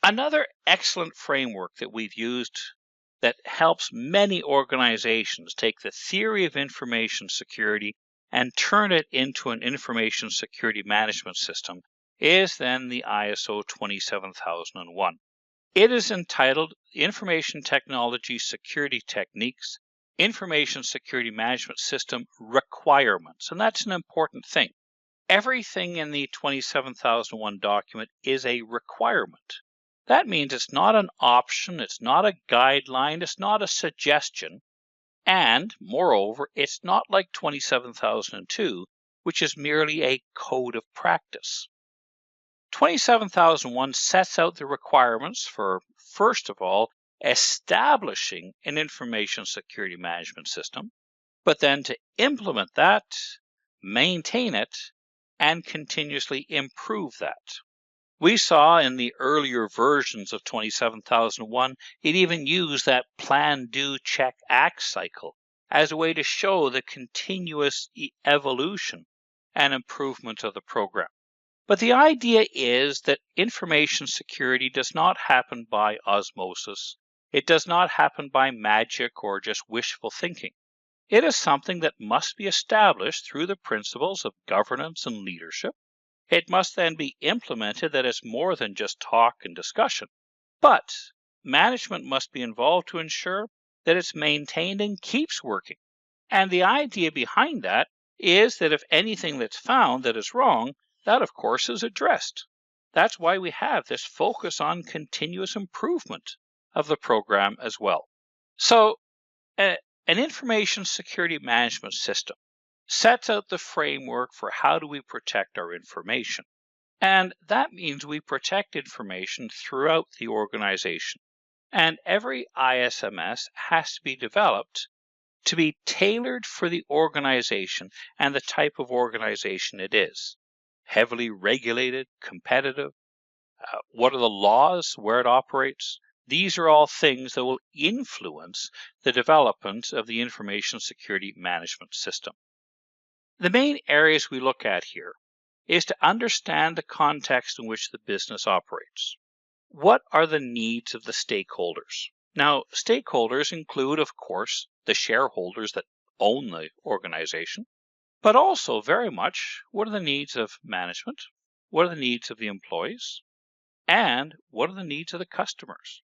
Another excellent framework that we've used that helps many organizations take the theory of information security and turn it into an information security management system is then the ISO 27001. It is entitled Information Technology Security Techniques, Information Security Management System Requirements, and that's an important thing. Everything in the 27001 document is a requirement. That means it's not an option, it's not a guideline, it's not a suggestion, and moreover, it's not like 27002, which is merely a code of practice. 27001 sets out the requirements for, first of all, establishing an information security management system, but then to implement that, maintain it, and continuously improve that. We saw in the earlier versions of 27001, it even used that plan, do, check, act cycle as a way to show the continuous evolution and improvement of the program. But the idea is that information security does not happen by osmosis. It does not happen by magic or just wishful thinking. It is something that must be established through the principles of governance and leadership. It must then be implemented that it's more than just talk and discussion. But management must be involved to ensure that it's maintained and keeps working. And the idea behind that is that if anything that's found that is wrong, that of course is addressed. That's why we have this focus on continuous improvement of the program as well. So an information security management system sets out the framework for how do we protect our information. And that means we protect information throughout the organization. And every ISMS has to be developed to be tailored for the organization and the type of organization it is. Heavily regulated, competitive, what are the laws, where it operates? These are all things that will influence the development of the information security management system. The main areas we look at here is to understand the context in which the business operates. What are the needs of the stakeholders? Now, stakeholders include, of course, the shareholders that own the organization, but also very much what are the needs of management, what are the needs of the employees, and what are the needs of the customers?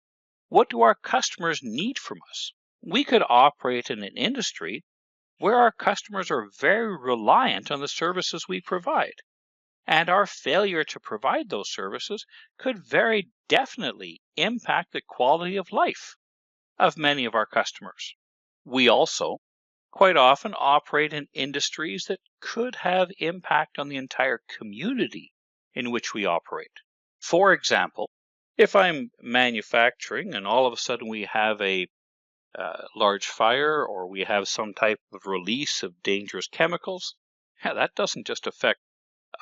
What do our customers need from us? We could operate in an industry where our customers are very reliant on the services we provide. And our failure to provide those services could very definitely impact the quality of life of many of our customers. We also quite often operate in industries that could have impact on the entire community in which we operate. For example, if I'm manufacturing and all of a sudden we have a large fire or we have some type of release of dangerous chemicals, that doesn't just affect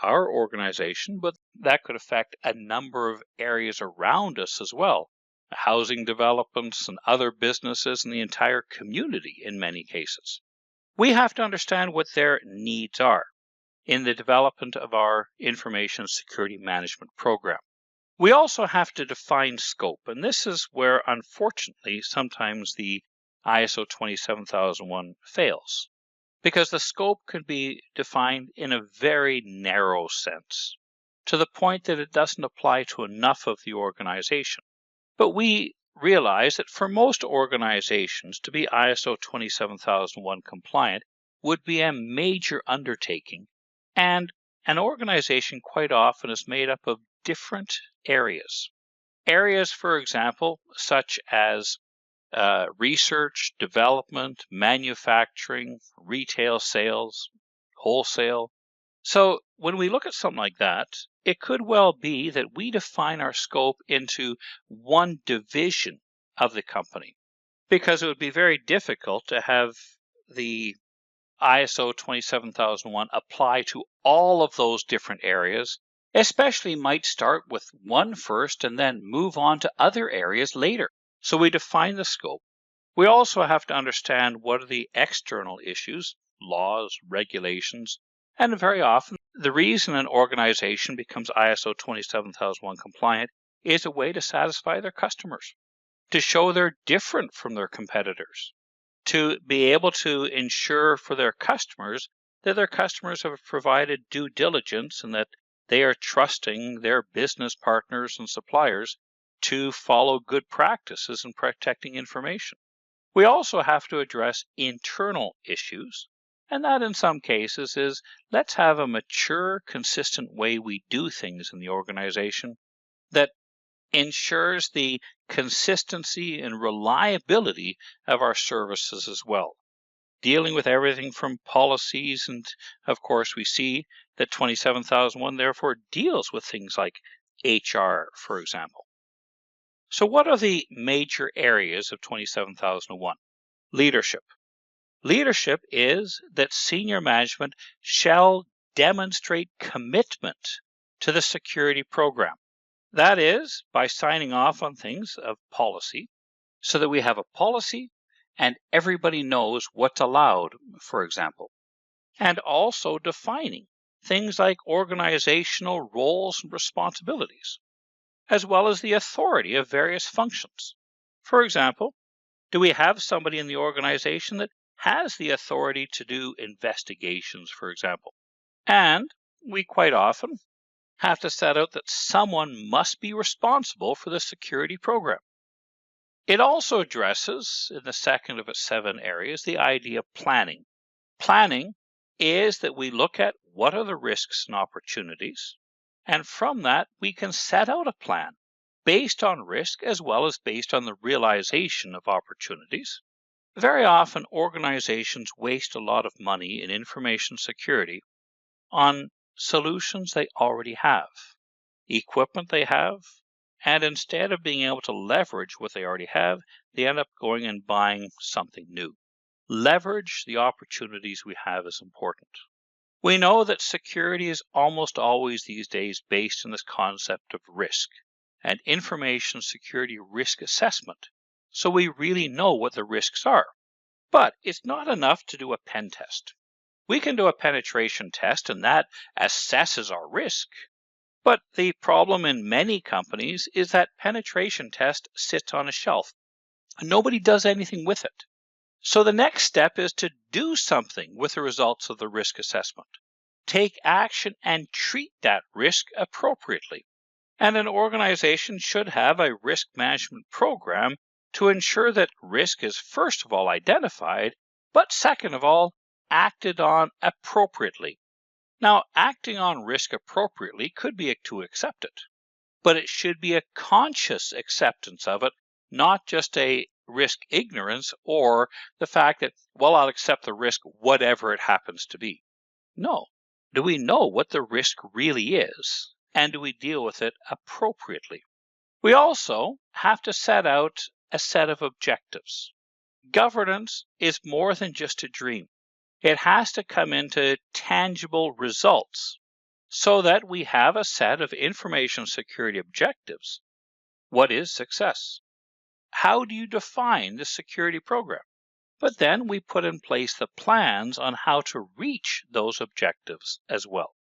our organization, but that could affect a number of areas around us as well. Housing developments and other businesses and the entire community in many cases. We have to understand what their needs are in the development of our information security management program. We also have to define scope, and this is where, unfortunately, sometimes the ISO 27001 fails, because the scope can be defined in a very narrow sense, to the point that it doesn't apply to enough of the organization. But we realize that for most organizations, to be ISO 27001 compliant would be a major undertaking, and an organization quite often is made up of different areas. Areas, for example, such as research, development, manufacturing, retail sales, wholesale. So when we look at something like that, it could well be that we define our scope into one division of the company, because it would be very difficult to have the ISO 27001 apply to all of those different areas, especially might start with one first and then move on to other areas later. So we define the scope. We also have to understand what are the external issues, laws, regulations, and very often the reason an organization becomes ISO 27001 compliant is a way to satisfy their customers, to show they're different from their competitors, to be able to ensure for their customers that their customers have provided due diligence and that they are trusting their business partners and suppliers to follow good practices in protecting information. We also have to address internal issues, and that in some cases is let's have a mature, consistent way we do things in the organization that ensures the consistency and reliability of our services as well. Dealing with everything from policies, and of course we see that 27001 therefore deals with things like HR, for example. So what are the major areas of 27001? Leadership. Leadership is that senior management shall demonstrate commitment to the security program. That is by signing off on things of policy so that we have a policy and everybody knows what's allowed, for example, and also defining things like organizational roles and responsibilities, as well as the authority of various functions. For example, do we have somebody in the organization that has the authority to do investigations, for example? And we quite often have to set out that someone must be responsible for the security program. It also addresses, in the second of its 7 areas, the idea of planning. Planning is that we look at what are the risks and opportunities, and from that we can set out a plan based on risk as well as based on the realization of opportunities. Very often organizations waste a lot of money in information security on solutions they already have, equipment they have, and instead of being able to leverage what they already have, they end up going and buying something new. Leverage the opportunities we have is important. We know that security is almost always these days based on this concept of risk and information security risk assessment, so we really know what the risks are. But it's not enough to do a pen test. We can do a penetration test and that assesses our risk. But the problem in many companies is that penetration test sits on a shelf and nobody does anything with it. So the next step is to do something with the results of the risk assessment. Take action and treat that risk appropriately. And an organization should have a risk management program to ensure that risk is first of all identified, but second of all, acted on appropriately. Now, acting on risk appropriately could be to accept it, but it should be a conscious acceptance of it, not just a risk ignorance or the fact that, well, I'll accept the risk whatever it happens to be. No. Do we know what the risk really is? And do we deal with it appropriately? We also have to set out a set of objectives. Governance is more than just a dream. It has to come into tangible results so that we have a set of information security objectives. What is success? How do you define the security program? But then we put in place the plans on how to reach those objectives as well.